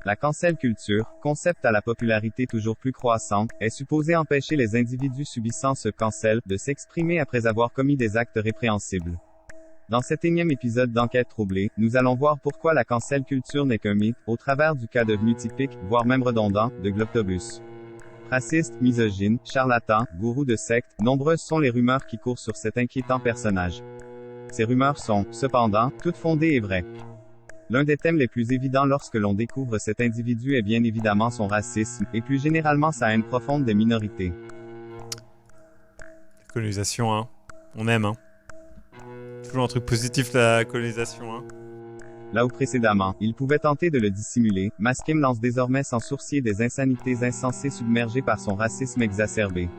La cancel culture, concept à la popularité toujours plus croissante, est supposé empêcher les individus subissant ce cancel de s'exprimer après avoir commis des actes répréhensibles. Dans cet énième épisode d'Enquête troublée, nous allons voir pourquoi la cancel culture n'est qu'un mythe, au travers du cas devenu typique, voire même redondant, de Globtobus. Raciste, misogyne, charlatan, gourou de secte, nombreuses sont les rumeurs qui courent sur cet inquiétant personnage. Ces rumeurs sont, cependant, toutes fondées et vraies. L'un des thèmes les plus évidents lorsque l'on découvre cet individu est bien évidemment son racisme, et plus généralement sa haine profonde des minorités. La colonisation, hein. On aime, hein. Toujours un truc positif, la colonisation, hein. Là où précédemment, il pouvait tenter de le dissimuler, Maskim lance désormais sans sourciller des insanités insensées submergées par son racisme exacerbé.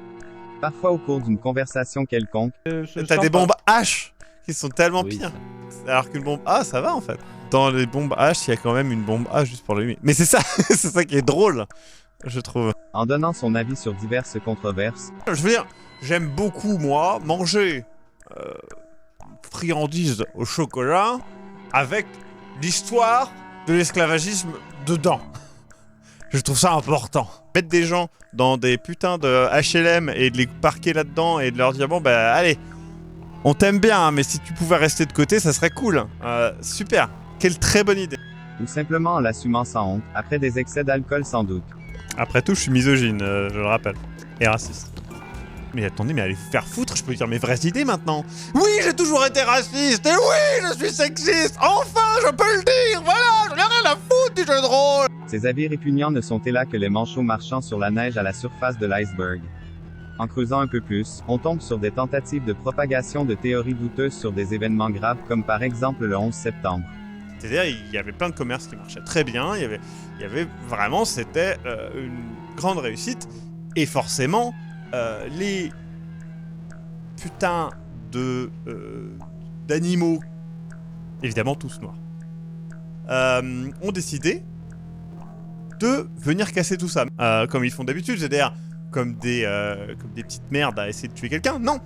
Parfois au cours d'une conversation quelconque. T'as des bombes H qui sont tellement pires. Alors qu'une bombe A, ça va en fait. Dans les bombes H, il y a quand même une bombe A juste pour le lui. Mais c'est ça, c'est ça qui est drôle, je trouve. En donnant son avis sur diverses controverses. Je veux dire, j'aime beaucoup, moi, manger friandises au chocolat avec l'histoire de l'esclavagisme dedans. Je trouve ça important. Mettre des gens dans des putains de HLM et de les parquer là-dedans et de leur dire bon bah allez, on t'aime bien, mais si tu pouvais rester de côté, ça serait cool. Super. Quelle très bonne idée. Ou simplement en l'assumant sans honte, après des excès d'alcool sans doute. Après tout, je suis misogyne, je le rappelle. Et raciste. Mais attendez, mais allez vous faire foutre, je peux dire mes vraies idées maintenant. Oui, j'ai toujours été raciste, et oui, je suis sexiste. Enfin, je peux le dire, voilà, j'en ai rien à foutre du jeu de rôle. Ces avis répugnants ne sont là que les manchots marchant sur la neige à la surface de l'iceberg. En creusant un peu plus, on tombe sur des tentatives de propagation de théories douteuses sur des événements graves comme par exemple le 11 septembre. C'est-à-dire, il y avait plein de commerces qui marchaient très bien, il y avait vraiment, c'était une grande réussite, et forcément, les putains d'animaux, évidemment tous noirs, ont décidé de venir casser tout ça, comme ils font d'habitude, c'est-à-dire comme des petites merdes à essayer de tuer quelqu'un. Non,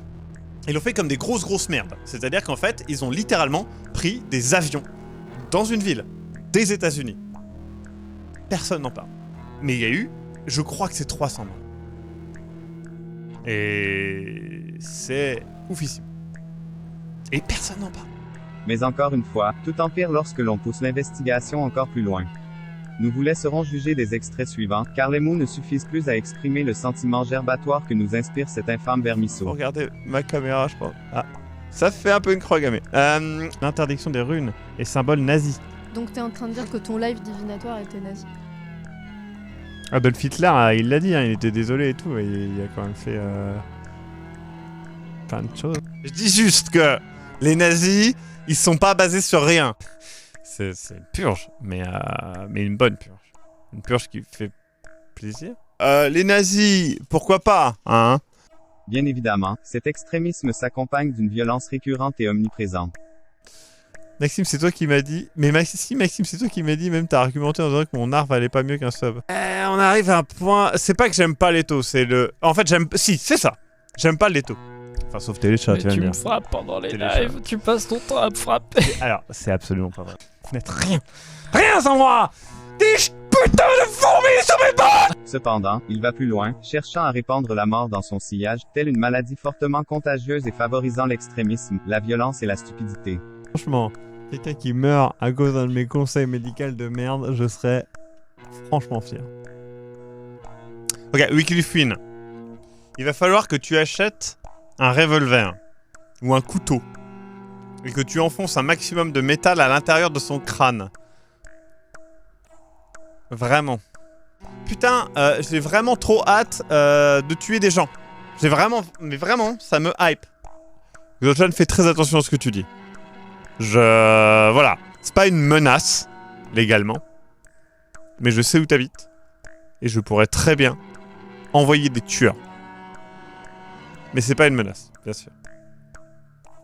ils l'ont fait comme des grosses merdes, c'est-à-dire qu'en fait, ils ont littéralement pris des avions dans une ville des États-Unis. Personne n'en parle. Mais il y a eu, je crois que c'est 300 morts. Et c'est oufissime. Et personne n'en parle. Mais encore une fois, tout empire lorsque l'on pousse l'investigation encore plus loin. Nous vous laisserons juger des extraits suivants, car les mots ne suffisent plus à exprimer le sentiment gerbatoire que nous inspire cet infâme vermisseau. Regardez ma caméra, je pense. Ah, ça fait un peu une croix gammée. L'interdiction des runes est symbole nazi. Donc t'es en train de dire que ton live divinatoire était nazi. Adolf Hitler, il l'a dit, hein, il était désolé et tout, et il a quand même fait plein de choses. Je dis juste que les nazis, ils sont pas basés sur rien. C'est une purge, mais une bonne purge. Une purge qui fait plaisir. Les nazis, pourquoi pas, hein? Bien évidemment, cet extrémisme s'accompagne d'une violence récurrente et omniprésente. Maxime, c'est toi qui m'as dit... Mais Maxime, c'est toi qui m'as dit, même t'as argumenté en disant que mon art valait pas mieux qu'un sub. On arrive à un point... C'est pas que j'aime pas l'étau, c'est le... En fait, j'aime... Si, c'est ça. J'aime pas l'étau. Enfin, sauf téléchat, mais tu me frappes pendant les lives, tu passes ton temps à me frapper. Alors, c'est absolument pas vrai. Vous n'êtes rien. Rien sans moi. Des putains de fourmis sur mes bottes. Cependant, il va plus loin, cherchant à répandre la mort dans son sillage, telle une maladie fortement contagieuse et favorisant l'extrémisme, la violence et la stupidité. Franchement, quelqu'un qui meurt à cause d'un de mes conseils médicaux de merde, je serais franchement fier. Ok, Wikilifin. Il va falloir que tu achètes un revolver ou un couteau et que tu enfonces un maximum de métal à l'intérieur de son crâne. Vraiment. Putain, j'ai vraiment trop hâte de tuer des gens. J'ai vraiment, mais vraiment, ça me hype. John, fais très attention à ce que tu dis. Voilà. C'est pas une menace, légalement. Mais je sais où t'habites. Et je pourrais très bien envoyer des tueurs. Mais c'est pas une menace, bien sûr.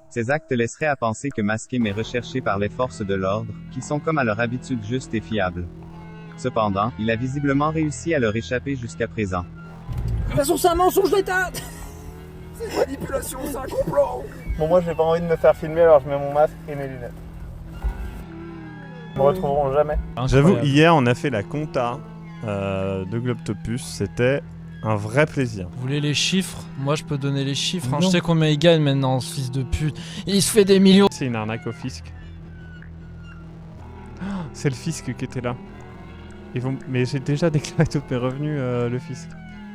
Ces actes laisseraient à penser que Maskim est recherché par les forces de l'ordre, qui sont comme à leur habitude justes et fiables. Cependant, il a visiblement réussi à leur échapper jusqu'à présent. De toute façon, c'est un mensonge d'État. C'est une manipulation, c'est un complot. Bon, moi j'ai pas envie de me faire filmer, alors je mets mon masque et mes lunettes. Ils me retrouveront jamais. J'avoue, Incroyable. hier, on a fait la compta de Globtopus. C'était un vrai plaisir. Vous voulez les chiffres? Moi, je peux donner les chiffres. Hein. Non. Je sais combien il gagne maintenant, ce fils de pute. Il se fait des millions. C'est une arnaque au fisc. Oh, c'est le fisc qui était là. Ils vont... Mais j'ai déjà déclaré tous mes revenus, le fisc.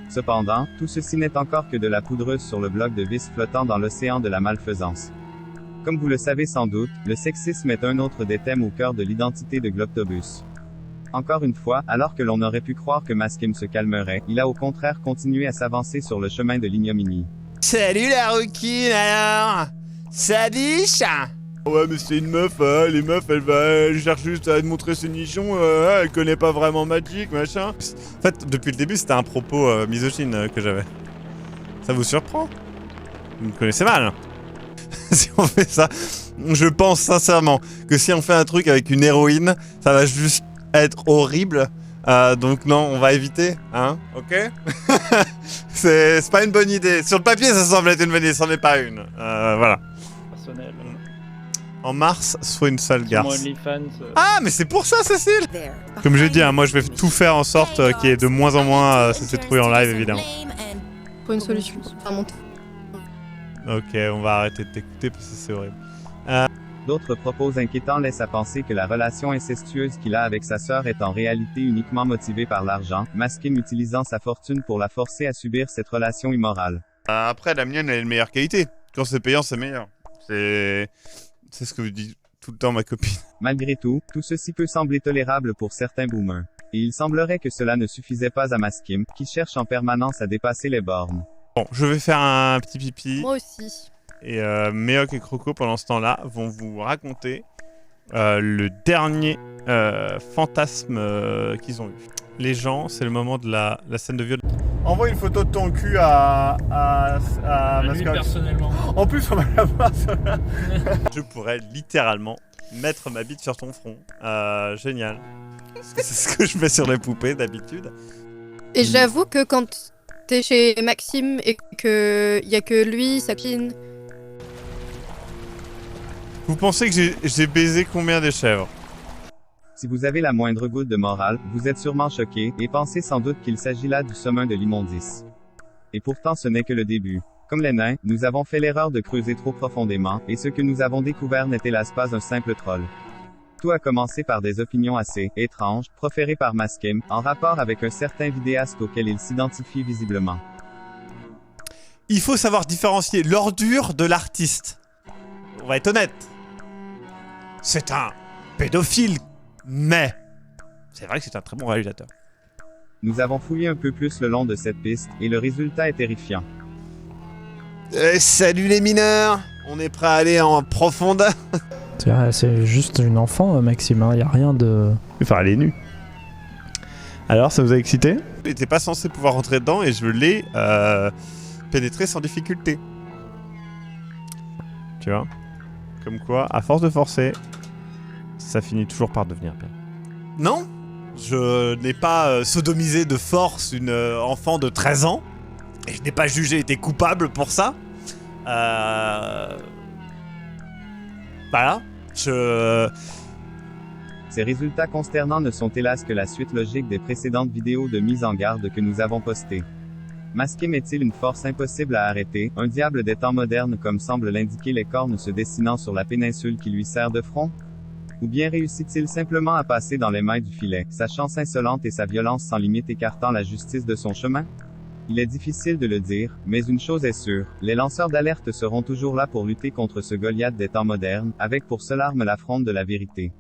Cependant, tout ceci n'est encore que de la poudreuse sur le bloc de vis flottant dans l'océan de la malfaisance. Comme vous le savez sans doute, le sexisme est un autre des thèmes au cœur de l'identité de Globtobus. Encore une fois, alors que l'on aurait pu croire que Maskim se calmerait, il a au contraire continué à s'avancer sur le chemin de l'ignominie. Salut la rouquine alors! Ça biche? Ouais mais c'est une meuf, les meufs elle cherche juste à te montrer ses nichons, elle connaît pas vraiment Magic, machin. En fait, depuis le début c'était un propos misogyne que j'avais. Ça vous surprend? Vous me connaissez mal. Si on fait ça, je pense sincèrement que si on fait un truc avec une héroïne, ça va juste être horrible. Donc non, on va éviter, hein, ok? C'est pas une bonne idée. Sur le papier, ça semble être une bonne idée, c'en est pas une. Voilà. Personnel. En mars, soit une sale Sur mon garce. OnlyFans. Ah, mais c'est pour ça, Cécile! Comme j'ai dit, hein, moi je vais tout faire en sorte qu'il y ait de moins en moins cette trouille en live, évidemment. Faut une solution. Ça monte. Ok, on va arrêter de t'écouter parce que c'est horrible. D'autres propos inquiétants laissent à penser que la relation incestueuse qu'il a avec sa sœur est en réalité uniquement motivée par l'argent, Maskim utilisant sa fortune pour la forcer à subir cette relation immorale. Après, la mienne, elle est de meilleure qualité. Quand c'est payant, c'est meilleur. C'est ce que dit tout le temps ma copine. Malgré tout ceci peut sembler tolérable pour certains boomers. Et il semblerait que cela ne suffisait pas à Maskim, qui cherche en permanence à dépasser les bornes. Bon, je vais faire un petit pipi. Moi aussi. Et Méoc et Croco, pendant ce temps-là, vont vous raconter le dernier fantasme qu'ils ont eu. Les gens, c'est le moment de la scène de viol. Envoie une photo de ton cul à Lui Mascotte. personnellement. En plus, on va la voir. Je pourrais littéralement mettre ma bite sur ton front. Génial. C'est ce que je mets sur les poupées d'habitude. Et j'avoue que quand t'es chez Maxime et que y a que lui, sa copine. Vous pensez que j'ai baisé combien de chèvres? Si vous avez la moindre goutte de morale, vous êtes sûrement choqué, et pensez sans doute qu'il s'agit là du sommet de l'immondice. Et pourtant ce n'est que le début. Comme les nains, nous avons fait l'erreur de creuser trop profondément, et ce que nous avons découvert n'est hélas pas un simple troll. Tout a commencé par des opinions assez étranges, proférées par Maskim, en rapport avec un certain vidéaste auquel il s'identifie visiblement. Il faut savoir différencier l'ordure de l'artiste. On va être honnête. C'est un pédophile, mais c'est vrai que c'est un très bon réalisateur. Nous avons fouillé un peu plus le long de cette piste, et le résultat est terrifiant. Salut les mineurs. On est prêt à aller en profondeur. C'est juste une enfant, Maxime, il n'y a rien de... Enfin, elle est nue. Alors, ça vous a excité? Il n'était pas censé pouvoir rentrer dedans et je l'ai pénétré sans difficulté. Tu vois? Comme quoi, à force de forcer, ça finit toujours par devenir bien. Non, je n'ai pas sodomisé de force une enfant de 13 ans. Et je n'ai pas jugé été coupable pour ça. Voilà. Ces résultats consternants ne sont hélas que la suite logique des précédentes vidéos de mise en garde que nous avons postées. Maskim est-il une force impossible à arrêter, un diable des temps modernes comme semblent l'indiquer les cornes se dessinant sur la péninsule qui lui sert de front? Ou bien réussit-il simplement à passer dans les mailles du filet, sa chance insolente et sa violence sans limite écartant la justice de son chemin? Il est difficile de le dire, mais une chose est sûre, les lanceurs d'alerte seront toujours là pour lutter contre ce Goliath des temps modernes, avec pour seule arme la fronde de la vérité.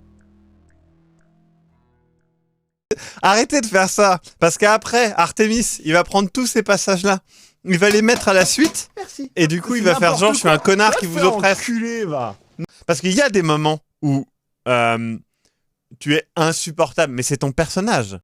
Arrêtez de faire ça, parce qu'après, Artemis, il va prendre tous ces passages-là, il va les mettre à la suite, Merci. et du coup, il va faire genre, je suis un connard qui vous oppresse. Enculé, va. Parce qu'il y a des moments où tu es insupportable, mais c'est ton personnage.